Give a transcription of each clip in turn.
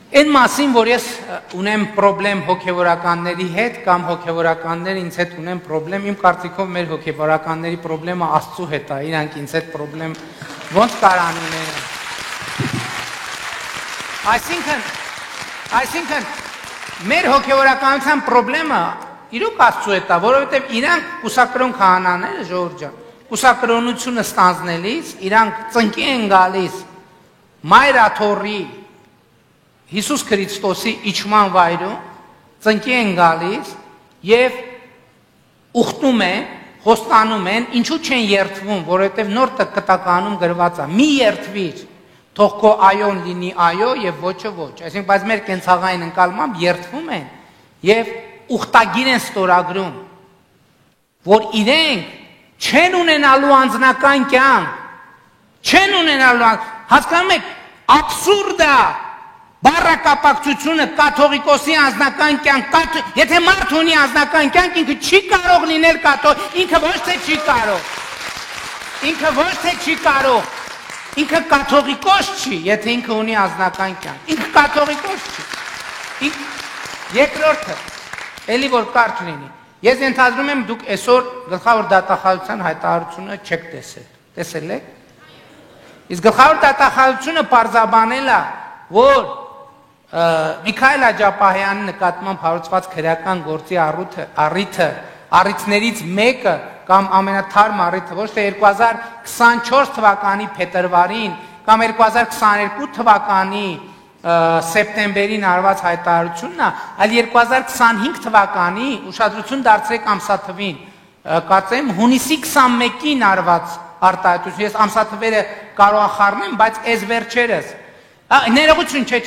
Այն մասին, որ ես ունեմ պրոբլեմ հոգևորականների հետ կամ հոգևորականները ինձ հետ ունեն պրոբլեմ, իմ կարծիքով մեր հոգևորականների պրոբլեմը Աստծու հետ է, իրանք ինձ հետ պրոբլեմ ոնց կարան ունենան։ Այսինքն մեր հոգևորականության պրոբլեմը իրոք Աստծու հետ է, որովհետև իրանք կուսակրոն քահանաները, ժողովուրդ ջան, կուսակրոնությունը ստանձնելիս իրանք ծնկի են գալիս Մայրաթորի Հիսուս Քրիստոսի իջման վայրում ծնկի են գալիս եւ ուխտում են, խոստանում են, ինչու չեն երթվում, որովհետեւ նոր կտականում գրված է՝ մի երթվիր, թող քո այոն լինի այո եւ ոչը ոչ։ Այսինքն, բայց մեր կենցաղային ընկալմամբ երթվում են եւ ուխտագիր են ստորագրում, որ իրենք չեն ունենալու անձնական կյանք, չեն ունենալու, հասկանում եք, աբսուրդ է բառակապակցությունը կաթողիկոսի անձնական կյանք, եթե մարդ ունի անձնական կյանք, ինքը չի կարող լինել ինքը ոչ թե չի կարող, ինքը կաթողիկոս չի, եթե ինքը ունի անձնական կյանք, ինքը կաթողիկոս չի։ Երկրորդը, էլի որ կարճ լինի, ես ենթադրում եմ դուք այսօր գլխավոր դատախազության հայտարարությունը չեք տեսել եք, իսկ գլխավոր դատախազությունը պարզաբանել է, որ Միքայել Աջապահյանի նկատմամբ հարուցված քրեական գործի առիթներից մեկը կամ ամենաթարմ առիթը ոչ թե 2024 թվականի փետրվարին կամ 2022 թվականի սեպտեմբերին արված հայտարարությունն է, այլ 2025 թվականի ուշադրություն դարձրեք ամսաթվին, կարծեմ հունիսի 21-ին արված արտահայտություն, ես ամսաթվերը կարող եմ խառնեմ, բայց այս վերջերս ներողություն, չէ,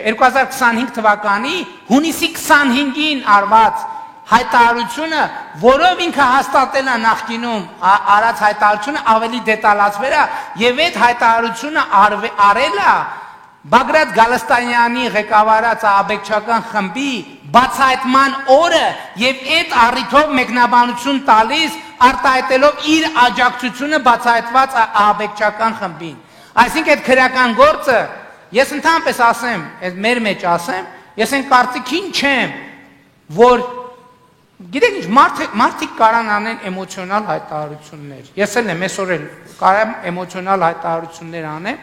2025 թվականի հունիսի 25-ին արված հայտարարությունը, որով ինքը հաստատել է նախկինում արած հայտարարությունը ավելի դետալացվել է եւ այդ հայտարարությունը արել է Բագրատ Գալստանյանի ղեկավարած աբեկչական խմբի բացահայտման օրը եւ այդ առիթով մեկնաբանություն տալիս արտահայտելով իր աջակցությունը բացահայտված աբեկչական խմբին։ Այսինքն այդ քրեական գործը ես ընդհանրապես ասեմ, այդ մեր մեջ ասեմ, ես այն կարծիքին չեմ, որ գիտեք ինչ, մարդիկ կարան անեն էմոցիոնալ հայտարարություններ։ Ես էլ եմ այսօր էլ կարամ էմոցիոնալ հայտարարություններ անեմ,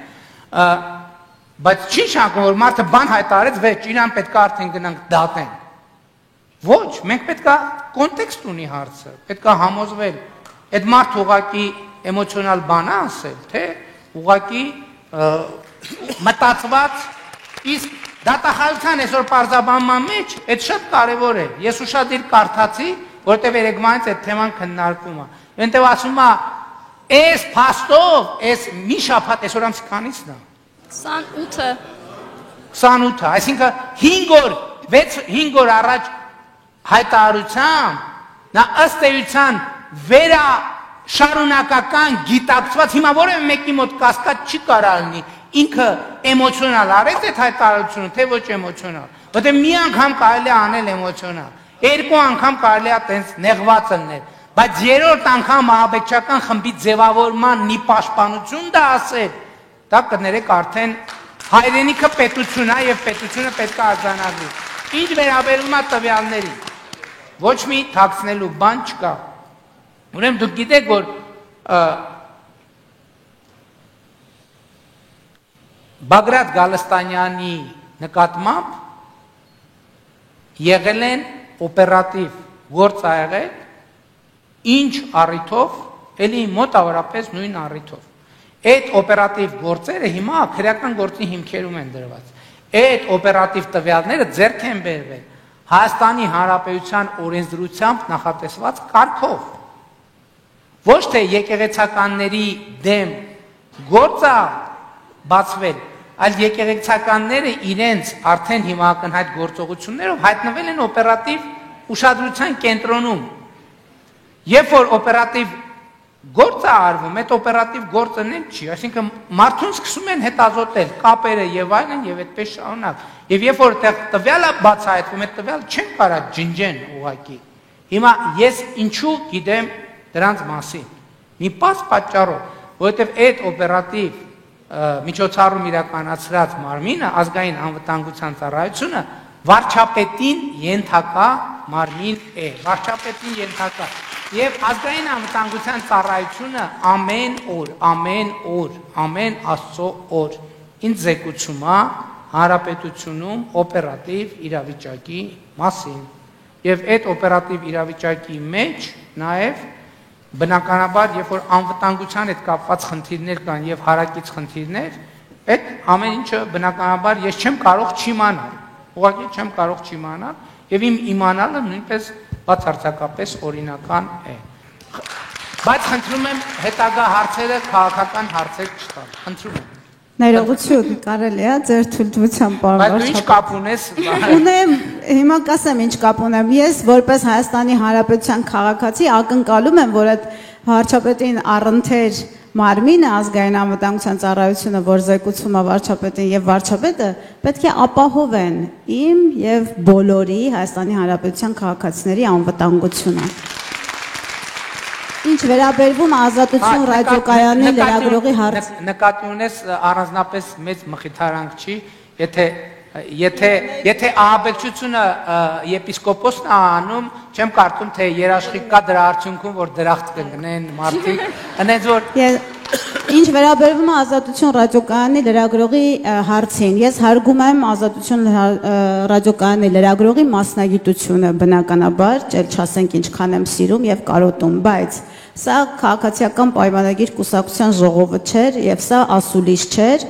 բայց չի շարունակում, որ մարդը բան հայտարարեց, վեճ իրան պետք է արդեն գնանք դատեն։ Ոչ, մենք պետք է կոնտեքստ ունի հարցը, պետք է համոզվել, այդ մարդը ուղղակի էմոցիոնալ բան է ասել, թե ուղղակի մտածված, իսկ դատախազության այսօր պարզաբանման մեջ այդ շատ կարևոր է։ Ես ուշադիր կարդացի, որտեղ երեգմանից այդ թեման քննարկվում է։ Այնտեղ ասում է, այս փաստով, այս մի շաբաթ այսօր ամսի քանիսն է։ 28-ը, այսինքն 5 օր առաջ հայտարարությամբ, նա ըստ էության վերաշարունակական գիտակցված, հիմա որևէ մեկի մոտ կասկած չի կարող լինի, ինքը էմոցիոնալ արեց այդ հայտարարությունը, թե ոչ էմոցիոնալ, որտեղ մի անգամ կարելի է անել էմոցիոնալ, 2 անգամ կարելի է տենց նեղված լինել, բայց 3-րդ անգամ ահաբեկչական խմբի ձևավորման մի պաշտպանություն դա ասել, դա կներեք արդեն հայրենիքը պետություն է եւ պետությունը պետք է արձանագրի։ Ինչ վերաբերում է տվյալներին, ոչ մի թաքցնելու բան չկա։ Ուրեմն դուք գիտեք, որ Բագրատ Գալստանյանի նկատմամբ եղել են օպերատիվ գործ ա եղել, ինչ առիթով, էլի մոտավորապես նույն առիթով։ Այդ օպերատիվ գործերը հիմա քրեական գործի հիմքերում են դրված։ Այդ օպերատիվ տվյալները ձեռք են բերվել Հայաստանի Հանրապետության օրենսդրությամբ նախատեսված կարգով։ Ոչ թե եկեղեցականների դեմ գործ է բացվել, այլ եկեղեցականները իրենց արդեն հիմա ակնհայտ գործողություններով հայտնվել են օպերատիվ ուշադրության կենտրոնում։ Երբ որ օպերատիվ գործ է արվում, այդ օպերատիվ գործը նեն չի, այսինքն մարդուն սկսում են հետազոտել կապերը եւ այլն եւ այդպես շարունակ։ Եվ երբ որ տվյալը բացահայտվում, այդ տվյալը չեն կարող ջնջեն ուղակի։ Հիմա ես ինչու գիտեմ դրանց մասին։ Մի պատճառով, որովհետեւ այդ օպերատիվ միջոցառում իրականացրած մարմինը, ազգային անվտանգության ծառայությունը վարչապետին ենթակա մարմին է, վարչապետին ենթակա։ Եվ ազգային անվտանգության ծառայությունը ամեն Աստծո օր ինձ զեկուցում է հանրապետությունում օպերատիվ իրավիճակի մասին։ Եվ այդ օպերատիվ իրավիճակի մեջ նաև բնականաբար, երբ որ անվտանգության հետ կապված խնդիրներ կան եւ հարակից խնդիրներ, այդ ամեն ինչը բնականաբար ես չեմ կարող չիմանալ։ Ուղղակի չեմ կարող չիմանալ եւ իմ իմանալը նույնպես բացարձակապես օրինական է։ Բայց խնդրում եմ հետագա հարցերը քաղաքական հարցեր չտալ։ Խնդրում եմ։ Ներողություն, կարելի է ձեր թույլտվությամբ Բայց դու ինչ կապ ունես։ Ունեմ, հիմա կասեմ ինչ կապ ունեմ։ Ես որպես Հայաստանի Հանրապետության քաղաքացի ակնկալում եմ, որ այդ վարչապետին առընթեր մարմինը ազգային անվտանգության ծառայությունը, որ զեկուցում է վարչապետին եւ վարչապետը, պետք է ապահովեն իմ եւ բոլորի Հայաստանի Հանրապետության քաղաքացիների անվտանգությունը։ Ինչ վերաբերվում Ազատություն ռադիոկայանի լրագրողի հարց։ Նկատի ունես առանձնապես մեծ մխիթարանք չի, եթե ահաբեկչությունը եպիսկոպոսն է անում, չեմ կարծում թե երաշխիք կա դրա արդյունքում, որ դրախտ կընկնեն մարդիկ, այնպես որ Ինչ վերաբերվում է Ազատություն ռադիոկայանի լրագրողի հարցին, ես հարգում եմ Ազատություն ռադիոկայանի լրագրողի մասնագիտությունը, բնականաբար, չասենք ինչքան եմ սիրում եւ կարոտում, բայց սա քաղաքացիական պայմանագիր կուսակցության ժողովը չէր եւ սա ասուլիս չէր,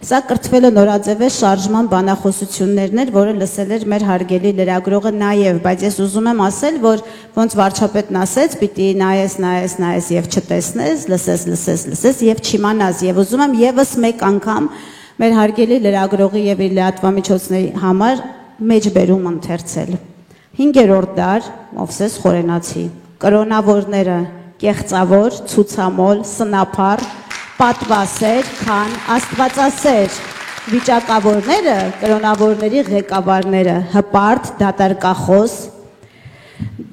սա կրթվելը նորաձևե շարժման բանախոսություններն էր, որը լսել էր մեր հարգելի լրագրողը նաեւ, բայց ես ուզում եմ ասել, որ ոնց վարչապետն ասեց, պիտի նայես եւ չտեսնես, լսես եւ չիմանաս եւ ուզում եմ եւս մեկ անգամ մեր հարգելի լրագրողի եւ իր լրատվամիջոցների համար մեջբերում ընթերցել 5-րդ դար Մովսես Խորենացի կրոնավորները կեղծավոր ցուցամոլ սնափառ պատվասեր քան աստվածասեր վիճակավորները կրոնավորների ղեկավարները հպարտ դատարկախոս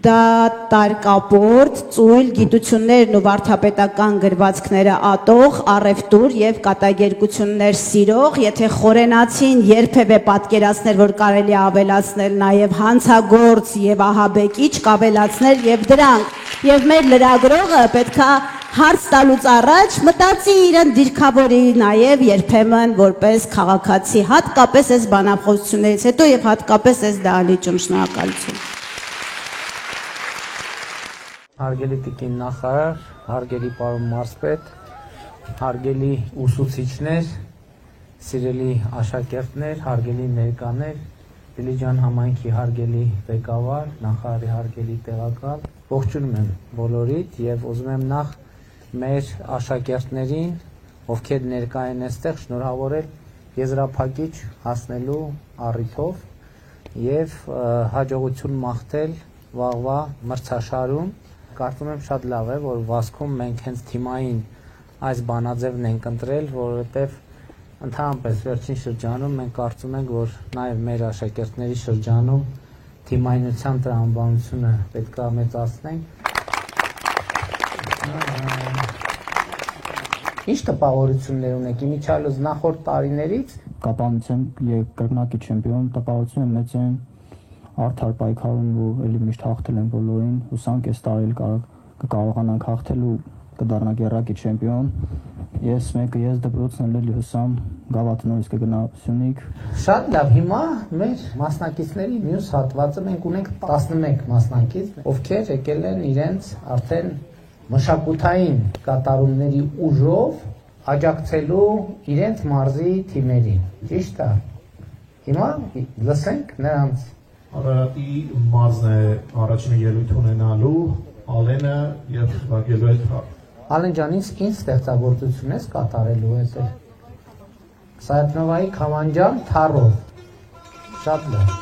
դատարկապորտ ծույլ գիտություններն ու վարդապետական գրվածքները ատող առևտուր եւ կատակերգություններ սիրող եթե Խորենացին երբևէ պատկերացներ որ կարելի ավելացնել նաեւ հանցագործ եւ ահաբեկիչ կավելացներ եւ դրանք եւ մեր լրագրողը պետքա հարց տալուց առաջ մտածի իրեն դիրքավորի նաև երբեմն որպես քաղաքացի հատկապես այս բանախոսություններից հետո եւ հատկապես այս դահլիճում շնորհակալություն Հարգելի տիկին նախարար, հարգելի պարոն մարզպետ, հարգելի ուսուցիչներ, սիրելի աշակերտներ, հարգելի ներկաներ, Դիլիջան համայնքի հարգելի ղեկավար, նախարարի հարգելի տեղակալ, ողջունում եմ բոլորիդ եւ ուզում եմ նախ մեր աշակերտներին, ովքեր ներկա են այստեղ, շնորհավորել եզրափակիչ հասնելու առիթով եւ հաջողություն մաղթել վաղվա մրցաշարում Կարծում եմ շատ լավ է, որ վազքում մենք հենց թիմային այս բանաձևն ենք ընտրել, որովհետև ընդհանրապես վերջին շրջանում մենք կարծում ենք, որ նաև մեր աշակերտների շրջանում թիմայնության տրամաբանությունը պետք է մեծացնենք։ Ինչ տպավորություններ ունեք իմիջիալոց նախորդ տարիներից կապանության երկրնակի չեմպիոն տպավորությունը մեծ են Արդար պայքարում ու էլի միշտ հաղթել են բոլորին, հուսանք այս տարի կարողանանք հաղթել ու կդառնանք երրակի չեմպիոն։ Ես դպրոցն էլի հուսամ գավաթը նորից կգնա Սյունիք։ Շատ լավ, հիմա մեր մասնակիցների մյուս հատվածը մենք ունենք 11 մասնակից, ովքեր եկել են իրենց արդեն մշակութային կատարումների ուժով աջակցելու իրենց մարզի թիմերին։ Ճիշտ է։ Հիմա լսենք նրանց Արարատի մարզն է առաջինը ելույթ ունենալու, Ալենը եւ խաղալու հետ։ Ալեն ջան, ինչ ստեղծագործություն ես կատարելու հետ։ Սայաթնովայի Քամանջան թառով։ Շատ լավ։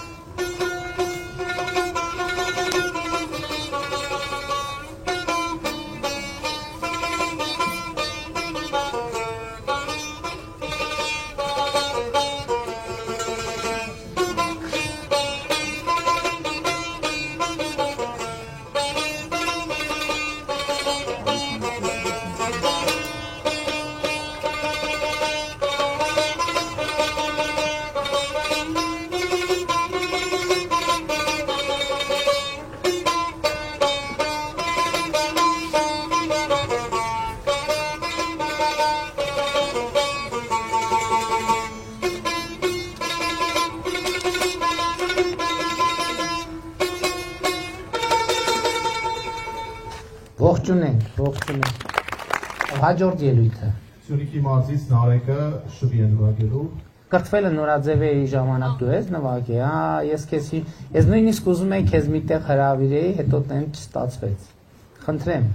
Ողջունենք։ Հաջորդ ելույթը։ Սյունիքի մարզից Նարեկը շվի է նվագելու։ Կրթվելը նորաձևերի ժամանակ դու ես նվագի, ես նույնիսկ ուզում եի քեզ միտեղ հրավիրեի, հետո տենց չստացվեց։ Խնդրեմ։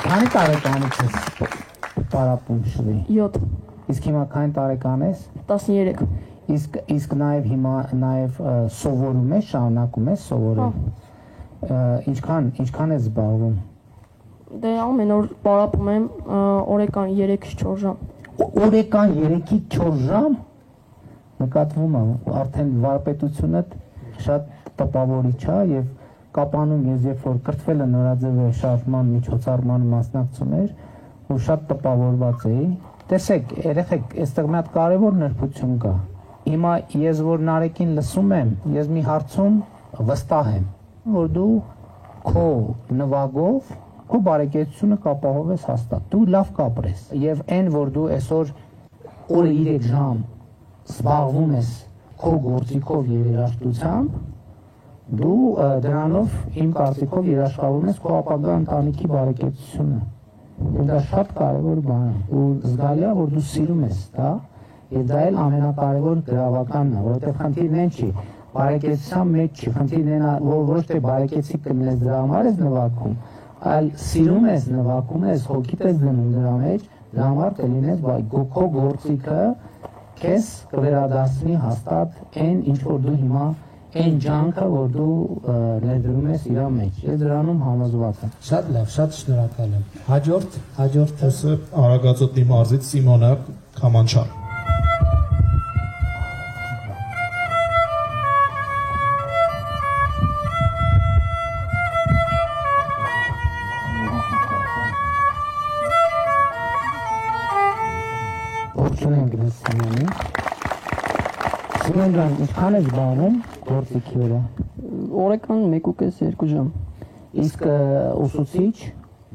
Քանի տարեկանից ես պարապում շվի։ 7 Իսկ հիմա քանի տարեկան ես։ 13 Իսկ նաև հիմա նաև սովորում ես, շարունակում ես սովորել։ Ինչքան ես զբաղվում։ Դե ամեն օր պարապում եմ օրական 3-4 ժամ։ Օրական 3-ից 4 ժամ նկատվում է, արդեն վարպետությունը շատ տպավորիչ է եւ կապանում ես երբ որ կրթվելը նորաձև շարժման միջոցառման մասնակցում էր ու շատ տպավորված էի։ Տեսեք, երեխեք, այստեղ մի հատ կարևոր նրբություն կա։ Հիմա ես որ Նարեկին լսում եմ, ես մի հարցում վստահ եմ, որ դու քո նվագով քո բարեկեցությունը կապահովես հաստատ։ Դու լավ կապրես։ Եվ այն որ դու այսօր օրը 3 ժամ զբաղվում ես քո գործիքով եւ երաժշտությամբ, դու դրանով իմ կարծիքով երաշխավորում ես քո ապագա ընտանիքի բարեկեցությունը։ Եվ դա շատ կարևոր բան է։ Ու զգալի է, որ դու սիրում ես դա, եւ դա էլ ամենակարևոր գրավականն է, որովհետեւ խնդիրն այն չի, բարեկեցության մեջ չի, խնդիրն այն է, որ ոչ թե բարեկեցիկ կլինես դրա համար ես նվագում, այլ սիրում ես նվագում ես, հոգիդ ես դնում դրա մեջ, դրա համար կլինես քո գործիքը քեզ կվերադասնի հաստատ այն ինչ որ դու հիմա այն ջանքը, որ դու ներդրում ես իր մեջ։ Ես դրանում համոզված եմ։ Շատ լավ, շատ շնորհակալ եմ։ Հաջորդ Հեսը Արագածոտնի մարզից Սիմոնը Քամանչար։ Ողջունենք Սիմոնին։ Սիմոնյան, ինչքան ես զբաղվում գործիքի վրա։ Օրական 1.5-2 ժամ։ Իսկ ուսուցիչ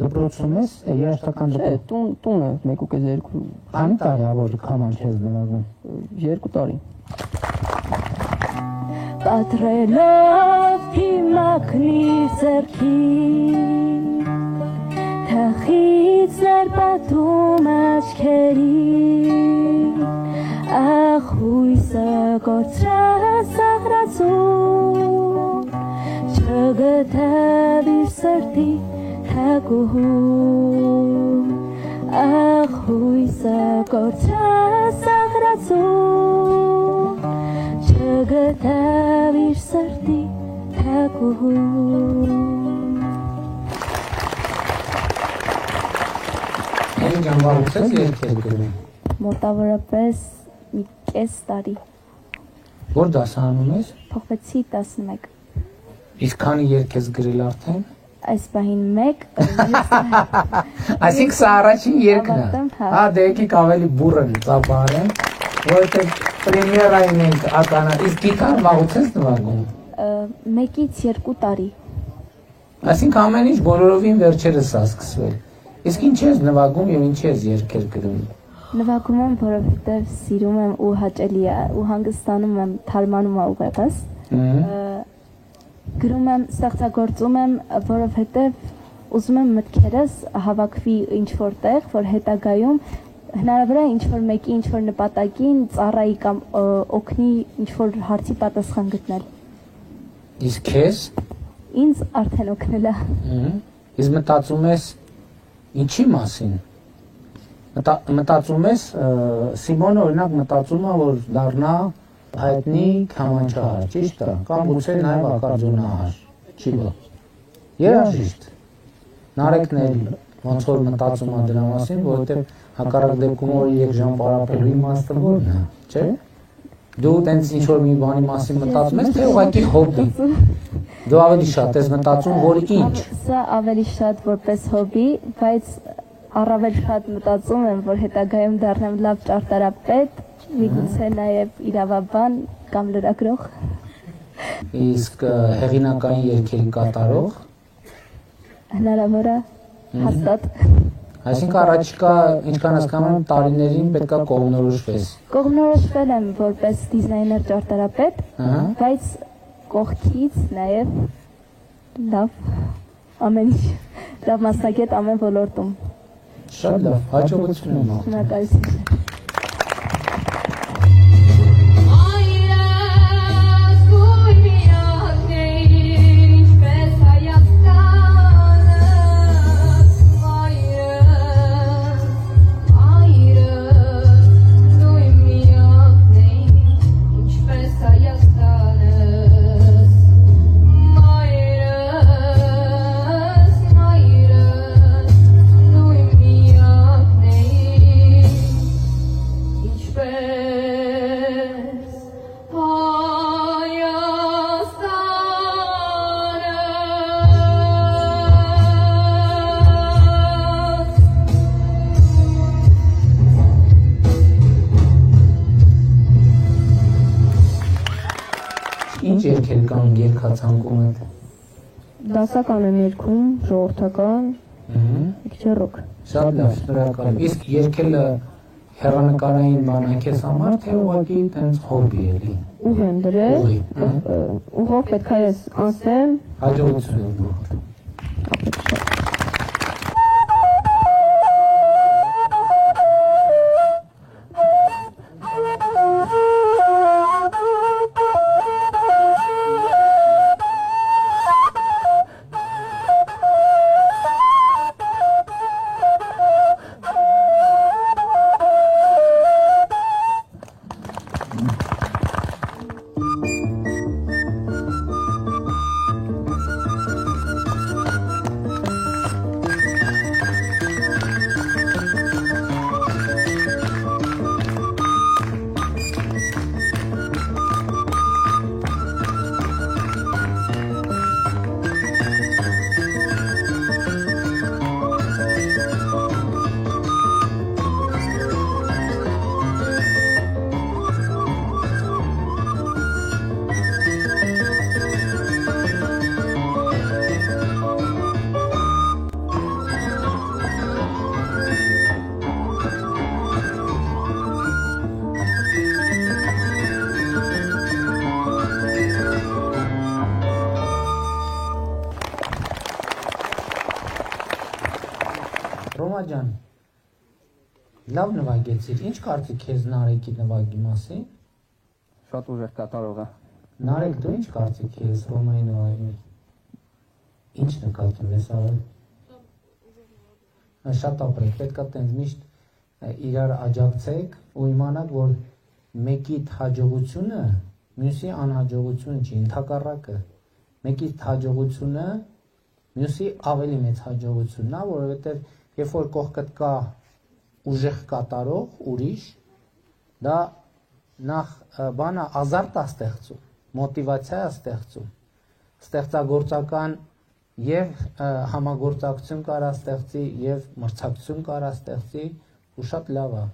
դպրոցում ես, երաժշտական Չէ, դպրոց։ տունը 1.5-2 Քանի տարի է որ Քամանչ ես նվագում։ 2 տարի։ Պատրելով հիմակնիր ձեռքի Թախից ներպատում աչքերի Ախ հույսը կործրած աղրացում Չգտավ իր սրտի թագուհում Ախ հույսը կործրած աղրացում Չգտավ իր սրտի թագուհում Այն ժամանակ ես երկել գրում։ Մոտավորապես մի կես տարի Որ դասարանում ես։ Փոխվեցի 11 Իսկ քանի երգ ես գրել արդեն։ Այս բանին 1 Այսինքն սա առաջին երգն է։ Ավարտեմ, հա։ Հա, դե եկեք ավելի բուրըն ծափարեն, որովհետև պրեմիերային ենք ականա։ Իսկ գիտար վաղուց ես նվագում։ 1-ից 2 տարի Այսինքն ամեն ինչ բոլորովին վերջերս է սկսվել։ Իսկ ինչ ես նվագում եւ ինչ ես երգեր գրում։ Նվագում եմ, որովհետև սիրում եմ ու հաճելի է ու հանգստանում եմ, թարմանում եմ ուղեղս։ Գրում եմ, ստեղծագործում եմ, որովհետև ուզում եմ մտքերս հավաքվի ինչ-որ տեղ, որ հետագայում հնարավոր է ինչ որ մեկի ինչ որ նպատակին ծառայի կամ օգնի ինչ որ հարցի պատասխան գտնել։ Իսկ քեզ Ինձ արդեն օգնել է։ Իսկ մտածում ես ինչի մասին։ Մտածում ես Սիմոնը օրինակ մտածում է որ դառնա հայտնի քամանչահար, ճիշտ է, կամ գուցե նաև ակարդեոնահար, չի բա։ Երաժիշտ։ Նարեկն էլ ոնց որ մտածում է դրա մասին, որովհետև հակառակ դեպքում որ 3 ժամ պարապելու իմաստը որն է, չէ՞։ Դու տենց ինչ որ մի բանի մասին մտածում ես, թե ուղղակի հոբբի։ Դու ավելի շատ ես մտածում, որ ինչ։ Սա ավելի շատ որպես հոբի, բայց առավել շատ մտածում եմ, որ հետագայում դառնամ լավ ճարտարապետ, միգուցե նաև իրավաբան կամ լրագրող։ Իսկ հեղինակային երգերի կատարող։ Հնարավոր է հաստատ։ Այսինքն առաջիկա ինչքան հասկանում եմ տարիներին պետքա կողմնորոշվես։ Կողմնորոշվել եմ որպես դիզայներ ճարտարապետ, բայց կողքից նաև լավ ամեն ինչ, լավ մասնագետ ամեն ոլորտում։ Շատ լավ, հաջողություն եմ աղթում։ Շնորհակալություն։ Ինչ երգեր կան երգացանկում եք։ Դասական եմ երգում, ժողովրդական, քիչ ռոք։ Շատ լավ, շնորհակալ եմ։ Իսկ երգելը հեռանկարային բան է քեզ համար, թե ուղղակի տենց հոբի էլի։ Ուղ եմ դրել, ուղով պետք է ես անցնեմ։ Հաջողություն եմ։ Ռոմա ջան, լավ նվագեցիր, ինչ կարծիք քեզ Նարեկի նվագի մասին։ Շատ ուժեղ կատարող է։ Նարեկ, դու ինչ կարծիք ես Ռոմայի նվագի։ Ինչ նկատում ես արել։ Շատ ապրեք, պետքա տենց միշտ իրար աջակցեք ու իմանաք, որ մեկի հաջողությունը մյուսի անհաջողությունը չի, ընդհակառակը։ Մեկի հաջողությունը մյուսի ավելի մեծ հաջողությունն է, որովհետև երբ որ կողքդ կա ուժեղ կատարող, ուրիշ, դա նախ բանը ազարտ է ստեղծում, մոտիվացիա է ստեղծում, ստեղծագործական եւ համագործակցություն կարա ստեղծի եւ մրցակցություն կարա ստեղծի ու շատ լավ է։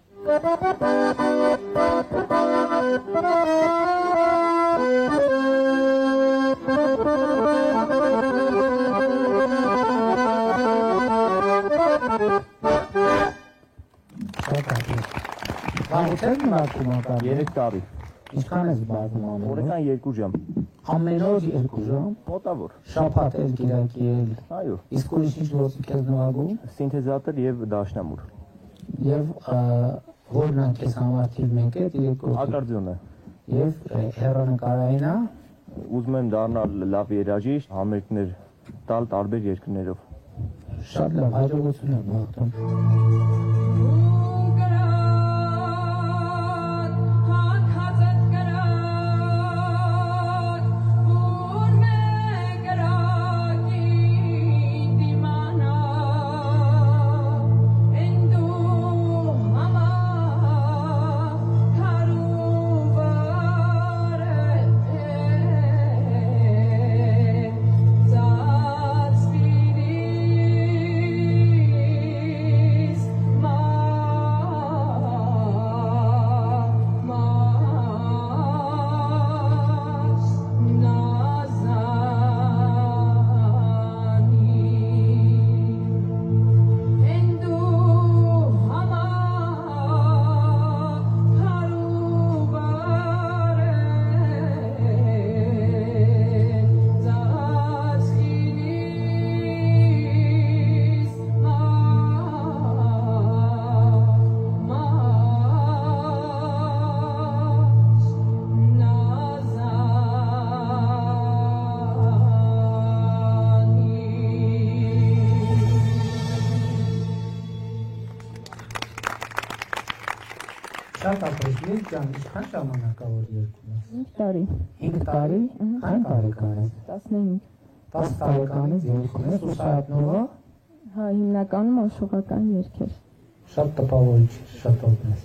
Որտե՞ղ մնացում ակա 3 տարի։ Ինչքան ես զբաղվում ամեն օր։ Օրական 2 ժամ։ Ամեն օր 2 ժամ։ Մոտավոր։ Շաբաթ էլ կիրակի էլ։ Այո։ Իսկ ուրիշ ինչ գործիք ես նվագում։ Սինթեզատոր եւ դաշնամուր։ Եվ որն է քեզ համար թիվ 1 է, թիվ 2 ակարդեոն է։ Եվ հեռանկարային է։ Ուզում եմ դառնալ լավ երաժիշտ, համերգներ տալ տարբեր երկրներով։ Շատ լավ, հաջողություն եմ մաղթում։ Շատ ապրեցի, ջան, ինչքան ժամանակավոր երկու ես։ 5 տարի։ 5 տարի, քանի տարեկան ես։ 15։ 10 տարեկանից երկու ես ու սայատնողը։ Հա, հիմնականում աշխուղական երգեր։ Շատ տպավորիչ, շատ օգնես։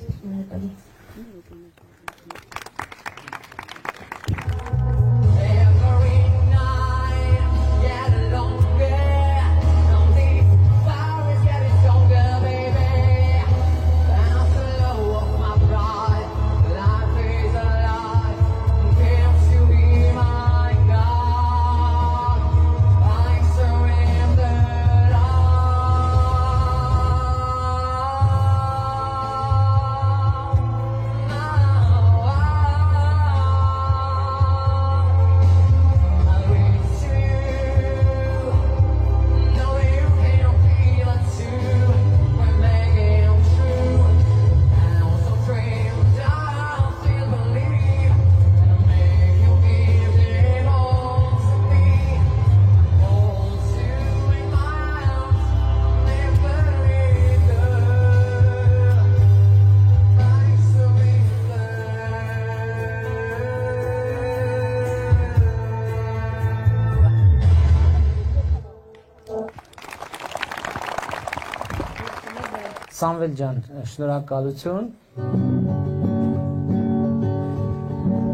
Սամվել ջան, շնորհակալություն։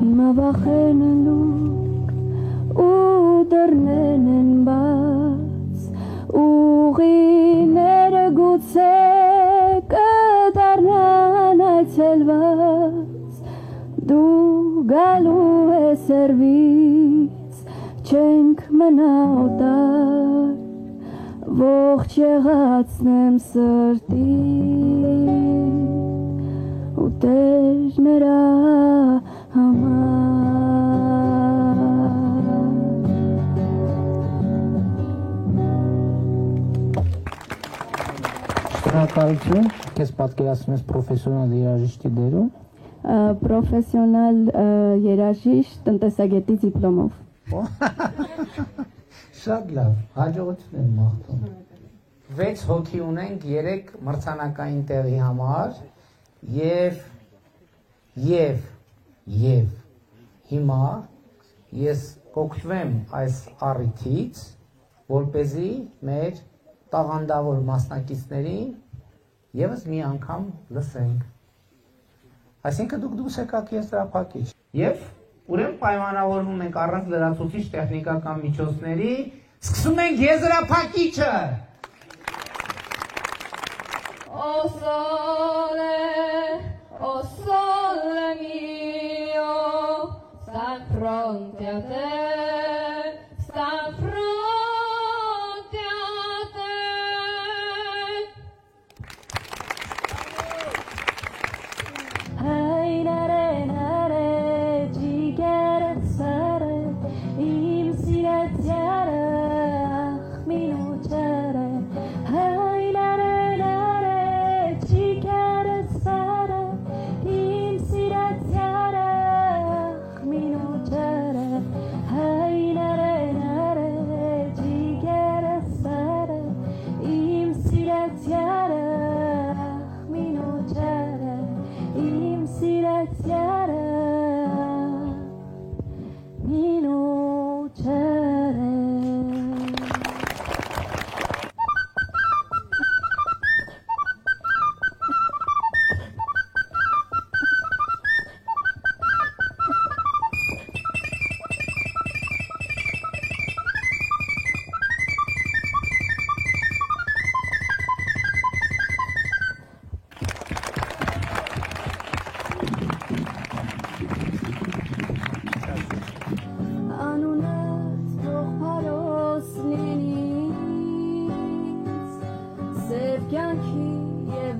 Հիմա վախեն են լուր ու դռներն են բաց, ուղիները գուցե կդառնան այցելված, դու գալու ես սերվից, չենք մնա օտար, ողջ եղածնեմ սրտի ու տեր նրա Շնորհակալություն, քեզ պատկերացնում ես պրոֆեսիոնալ երաժիշտի դերում։ Պրոֆեսիոնալ երաժիշտ տնտեսագետի դիպլոմով։ Շատ լավ, հաջողություն եմ մաղթում։ 6 հոգի ունենք 3 մրցանակային տեղի համար եւ հիմա ես կօգտվեմ այս առիթից, որպեսզի մեր տաղանդավոր մասնակիցներին եւս մի անգամ լսենք։ Այսինքն դուք դուրս եկաք եզրափակիչ եւ ուրեմն պայմանավորվում ենք առանց լրացուցիչ տեխնիկական միջոցների, սկսում ենք եզրափակիչը։ O sole mio, sta fronte a te, sta fronte a te. Ai nare jigere sare im silenziare ach minutere ai nare jigere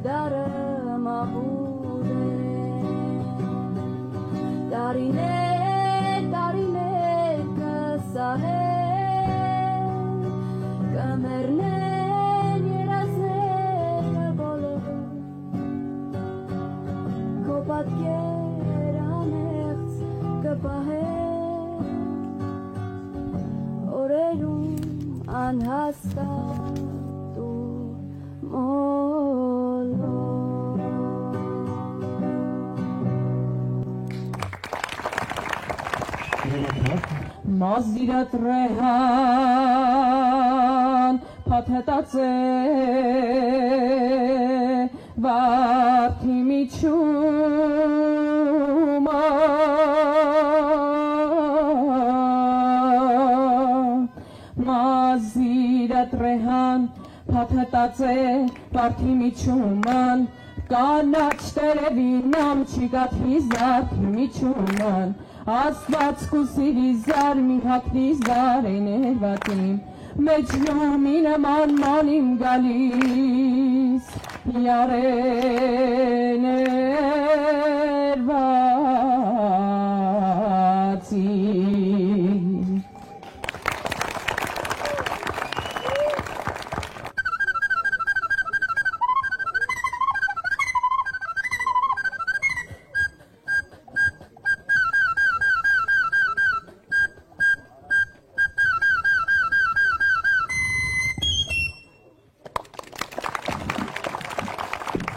դարը մահուր է տարիներ կսահեն կմեռնեն երազները բոլոր քո պատկեր անեղծ կպահեն օրերում անհաստատ ու Մազիրատ ռեհան պաթետացե վարդի միջումա Մազիրատ ռեհան պաթետացե վարդի միջուման կանաչ տերևին ամչիգատ հիզարդի միջուման Աստված կուսիրի զար մի հակնի զար է ներվատիմ մեջնումի նման մանիմ գալիս յարե ներվատիմ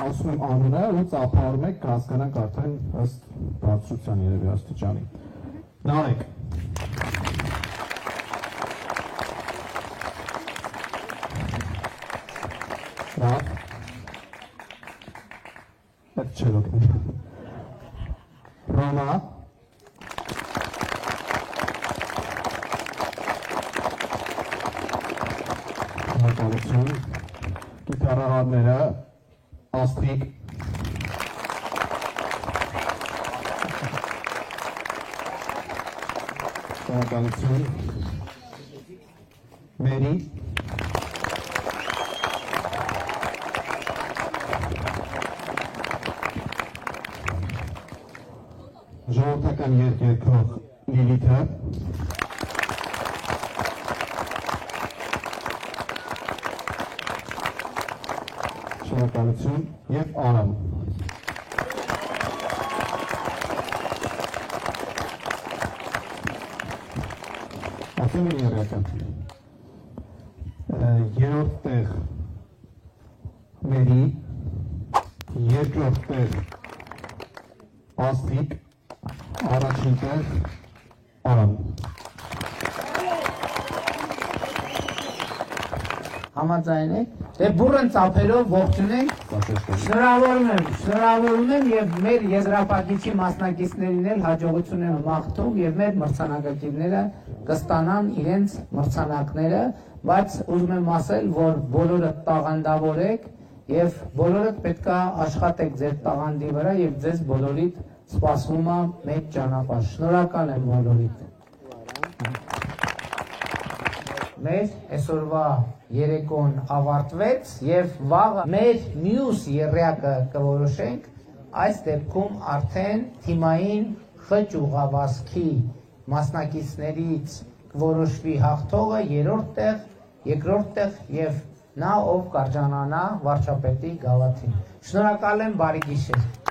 Ասում եմ անունը ու ծափարում եք կհասկանանք արդեն ըստ բարձրության երևի աստիճանի։ Նարեկ։ Ռաբ։ Այդ չէր օգնի։ Ռոմա։ Շնորհակալություն։ Գիտարահարները Աստղիկ Շնորհակալություն Մերի Ժողովրդական երկերքող Լիլիթը Շնորհակալություն եւ Արամ Ասում եմ երեքը երրորդ տեղ Մերի երկրորդ տեղ Աստղիկ առաջին տեղ Արամ Համաձայն եք Դե բուրըն ծափերով ողջունենք Շնորհավորում եմ եւ մեր եզրափակիչի մասնակիցներին էլ հաջողություն եմ մաղթում եւ մեր մրցանակակիրները կստանան իրենց մրցանակները, բայց ուզում եմ ասել, որ բոլորը տաղանդավոր եք եւ բոլորդ պետքա աշխատեք ձեր տաղանդի վրա եւ ձեզ բոլորիդ սպասվում է մեծ ճանապարհ։ Շնորհակալ եմ բոլորիդ։ Մեր այսօրվա երեկոն ավարտվեց եւ վաղը մեր մյուս եռյակը կորոշենք, այս դեպքում արդեն թիմային խճ ուղղավազքի մասնակիցներից կորոշվի հաղթողը երրորդ տեղ, երկրորդ տեղ եւ նա ով կարժանանա վարչապետի գավաթին։ Շնորհակալ եմ, բարի գիշեր։